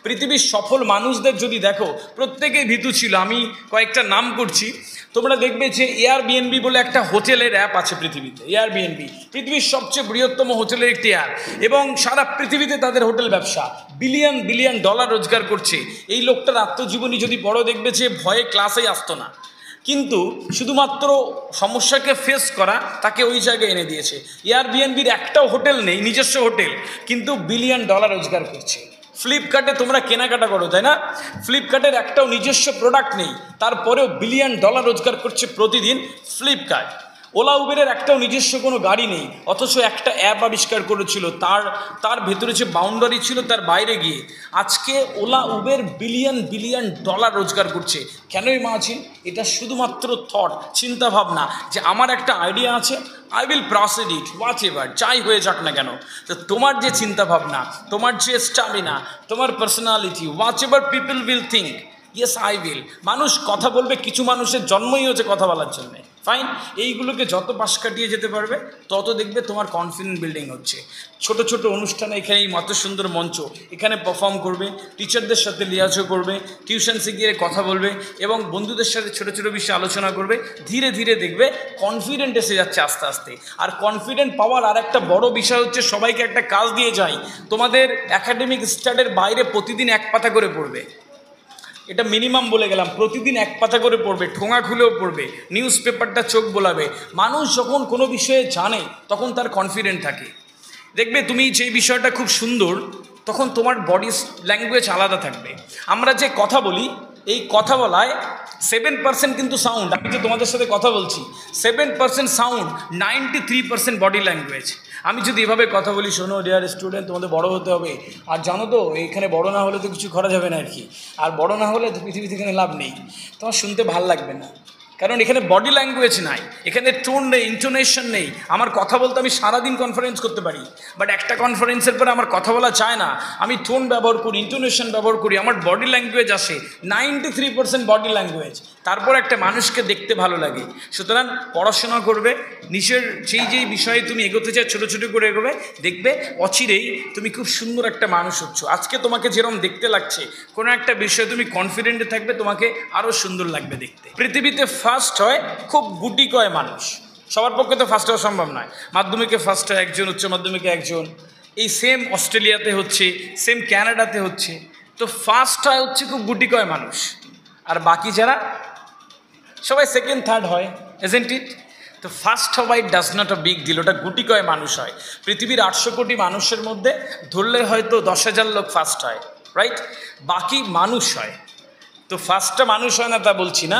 পৃথিবীর সফল মানুষদের যদি দেখো প্রত্যেকেই ভীতু ছিল। আমি কয়েকটা নাম করছি, তোমরা দেখবে যে এয়ারবিএনবি বলে একটা হোটেলের অ্যাপ আছে পৃথিবীতে। এয়ারবিএনবি পৃথিবীর সবচেয়ে বৃহত্তম হোটেলের একটি অ্যাপ, এবং সারা পৃথিবীতে তাদের হোটেল ব্যবসা, বিলিয়ন বিলিয়ন ডলার রোজগার করছে। এই লোকটার আত্মজীবনী যদি পড়ো দেখবে যে ভয়ে ক্লাসেই আসতো না, কিন্তু শুধুমাত্র সমস্যাকে ফেস করা তাকে ওই জায়গায় এনে দিয়েছে। এয়ারবিএনবির একটাও হোটেল নেই, নিজস্ব হোটেল, কিন্তু বিলিয়ন ডলার রোজগার করছে। ফ্লিপকার্টে তোমরা কেনাকাটা করো, তাই না? ফ্লিপকার্টের একটাও নিজস্ব প্রোডাক্ট নেই, তারপরেও বিলিয়ন ডলার রোজগার করছে প্রতিদিন ফ্লিপকার্ট। ওলা উবেরের একটাও নিজস্ব কোনো গাড়ি নেই, অথচ একটা অ্যাপ আবিষ্কার করেছিল, তার ভেতরে যে বাউন্ডারি ছিল তার বাইরে গিয়ে আজকে OLA Uber billion billion dollar রোজগার করছে। কেনই মাঝি? এটা শুধুমাত্র থট, চিন্তা ভাবনা, যে আমার একটা আইডিয়া আছে, I will proceed it what ever, যাই হয়ে যাক না কেন। তো তোমার যে চিন্তা ভাবনা, তোমার যে স্ট্যামিনা, তোমার personality, what ever people will think, yes I will. মানুষ কথা বলবে, কিছু মানুষের জন্মই হচ্ছে কথা বলার জন্যে, ফাইন। এইগুলোকে যত পাশ কাটিয়ে যেতে পারবে তত দেখবে তোমার কনফিডেন্স বিল্ডিং হচ্ছে। ছোট ছোট অনুষ্ঠানে এখানে এই মত সুন্দর মঞ্চ, এখানে পারফর্ম করবে, টিচারদের সাথে লিয়াজও করবে, টিউশন শিখিয়ে কথা বলবে, এবং বন্ধুদের সাথে ছোট ছোট বিষয়ে আলোচনা করবে। ধীরে ধীরে দেখবে কনফিডেন্ট এসে যাচ্ছে আস্তে আস্তে। আর কনফিডেন্ট পাওয়ার আর একটা বড় বিষয় হচ্ছে, সবাইকে একটা কাজ দিয়ে যাই, তোমাদের একাডেমিক স্টাডির বাইরে প্রতিদিন এক পাতা করে পড়বে। এটা মিনিমাম বলে গেলাম, প্রতিদিন এক পাতা করে পড়বে, ঠোঙা খুলেও পড়বে, নিউজ পেপারটা চোখ বোলাবে। মানুষ যখন কোনো বিষয়ে জানে তখন তার কনফিডেন্ট থাকে। দেখবে তুমি যেই বিষয়টা খুব সুন্দর, তখন তোমার বডি ল্যাঙ্গুয়েজ আলাদা থাকবে। আমরা যে কথা বলি, এই কথা বলায় 7% কিন্তু সাউন্ড। আমি যে তোমাদের সাথে কথা বলছি, 7% সাউন্ড, 93% বডি ল্যাঙ্গুয়েজ। আমি যদি এভাবে কথা বলি, শোনো ডিয়ার স্টুডেন্ট, তোমাদের বড় হতে হবে, আর জানো তো এখানে বড় না হলে তো কিছু করা যাবে না আর কি, আর বড় না হলে পৃথিবীতে এখানে লাভ নেই, তোমার শুনতে ভাল লাগবে না, কারণ এখানে বডি ল্যাঙ্গুয়েজ নাই, এখানে টোন নেই, ইন্টোনেশন নেই। আমার কথা বলতে আমি সারাদিন কনফারেন্স করতে পারি, বাট একটা কনফারেন্সের পরে আমার কথা বলা চায় না, আমি টোন ব্যবহার করি, ইন্টোনেশন ব্যবহার করি, আমার বডি ল্যাঙ্গুয়েজ আসে, 93% বডি ল্যাঙ্গুয়েজ। তারপর একটা মানুষকে দেখতে ভালো লাগে। সুতরাং পড়াশোনা করবে, নিজের যেই বিষয়ে তুমি এগোতে চাও ছোটো ছোটো করে এগোবে, দেখবে অচিরেই তুমি খুব সুন্দর একটা মানুষ হচ্ছ। আজকে তোমাকে যেরকম দেখতে লাগছে, কোনো একটা বিষয়ে তুমি কনফিডেন্টে থাকবে, তোমাকে আরও সুন্দর লাগবে দেখতে। পৃথিবীতে ফার্স্ট হয় খুব গুটি কয় মানুষ, সবার পক্ষে তো ফার্স্ট হওয়া সম্ভব নয়। মাধ্যমিকে ফার্স্ট হয় একজন, উচ্চ মাধ্যমিকে একজন, এই সেম অস্ট্রেলিয়াতে হচ্ছে, সেম ক্যানাডাতে হচ্ছে। তো ফার্স্ট হয় হচ্ছে খুব গুটি কয় মানুষ, আর বাকি যারা সবাই সেকেন্ড থার্ড হয়, ইজন্ট ইট? তো ফার্স্ট হওয়াই does not a big deal, ওটা গুটি কয় মানুষ হয়। পৃথিবীর 800 কোটি মানুষের মধ্যে ধরলে হয়তো 10,000 লোক ফার্স্ট হয়, রাইট? বাকি মানুষ হয়। তো ফার্স্টটা মানুষ হয় না তা বলছি না,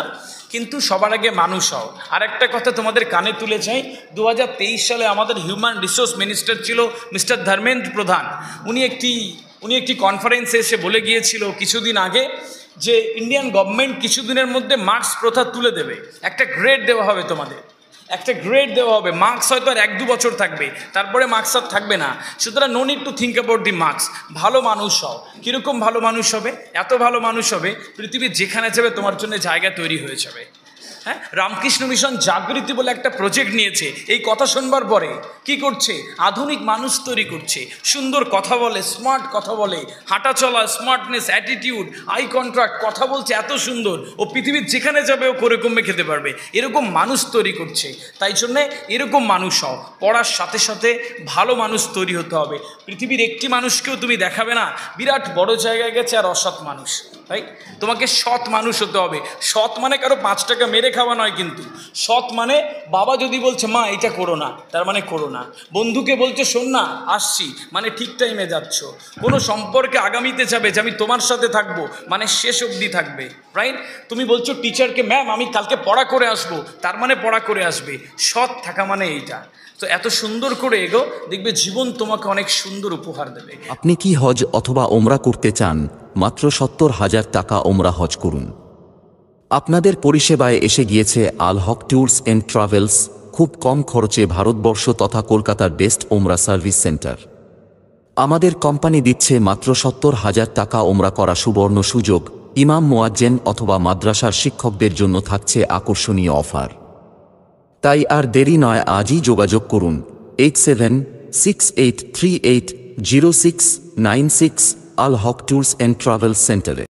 কিন্তু সবার আগে মানুষ হও। আর একটা কথা তোমাদের কানে তুলে চাই, 2023 সালে আমাদের হিউম্যান রিসোর্স মিনিস্টার ছিল মিস্টার ধর্মেন্দ্র প্রধান। উনি একটি কনফারেন্সে এসে বলে গিয়েছিল কিছুদিন আগে যে ইন্ডিয়ান গভর্নমেন্ট কিছুদিনের মধ্যে মার্কস প্রথা তুলে দেবে, একটা গ্রেড দেওয়া হবে তোমাদের, একটা গ্রেড দেওয়া হবে। মার্কস হয়তো আর 1-2 বছর থাকবে, তারপরে মার্কস আর থাকবে না। সুতরাং no need to think about the marks. ভালো মানুষ হও। কীরকম ভালো মানুষ হবে? এত ভালো মানুষ হবে, পৃথিবীর যেখানে যাবে তোমার জন্য জায়গা তৈরি হয়ে যাবে। হ্যাঁ, রামকৃষ্ণ মিশন জাগৃতি বলে একটা প্রজেক্ট নিয়েছে। এই কথা শুনবার পরে কি করছে? আধুনিক মানুষ তৈরি করছে, সুন্দর কথা বলে, স্মার্ট কথা বলে, হাঁটা চলা, স্মার্টনেস, অ্যাটিটিউড, আই কন্ট্রাক্ট, কথা বলছে এত সুন্দর, ও পৃথিবীর যেখানে যাবে ও করে কমে খেতে পারবে, এরকম মানুষ তৈরি করছে। তাই জন্যে এরকম মানুষ হও। পড়ার সাথে সাথে ভালো মানুষ তৈরি হতে হবে। পৃথিবীর একটি মানুষকেও তুমি দেখাবে না বিরাট বড় জায়গায় গেছে আর অসৎ মানুষ, রাইট? তোমাকে সৎ মানুষ হতে হবে। সৎ মানে কারো 5 টাকা মেরে খাওয়া নয়, কিন্তু সৎ মানে বাবা যদি বলছে মা এটা করো না, তার মানে করো না। বন্ধুকে বলছে শোন না আসছি, মানে ঠিক টাইমে যাচ্ছ। কোনো সম্পর্কে আগামীতে যাবে যে আমি তোমার সাথে থাকবো, মানে শেষ অবধি থাকবে, রাইট? তুমি বলছো টিচারকে ম্যাম আমি কালকে পড়া করে আসবো, তার মানে পড়া করে আসবে। সৎ থাকা মানে এইটা। তো এত সুন্দর করে এগো, দেখবে জীবন তোমাকে অনেক সুন্দর উপহার দেবে। আপনি কি হজ অথবা ওমরা করতে চান? মাত্র 70,000 টাকা ওমরা হজ করুন। আপনাদের পরিষেবায় এসে গিয়েছে আল হক ট্যুরস অ্যান্ড ট্রাভেলস। খুব কম খরচে ভারতবর্ষ তথা কলকাতার বেস্ট ওমরা সার্ভিস সেন্টার। আমাদের কোম্পানি দিচ্ছে মাত্র 70,000 টাকা ওমরা করা সুবর্ণ সুযোগ। ইমাম, মুয়াজ্জিন অথবা মাদ্রাসার শিক্ষকদের জন্য থাকছে আকর্ষণীয় অফার। তাই আর দেরি নয়, আজই যোগাযোগ করুন 8768380696 আল হক ট্যুরস অ্যান্ড ট্রাভেলস সেন্টারে।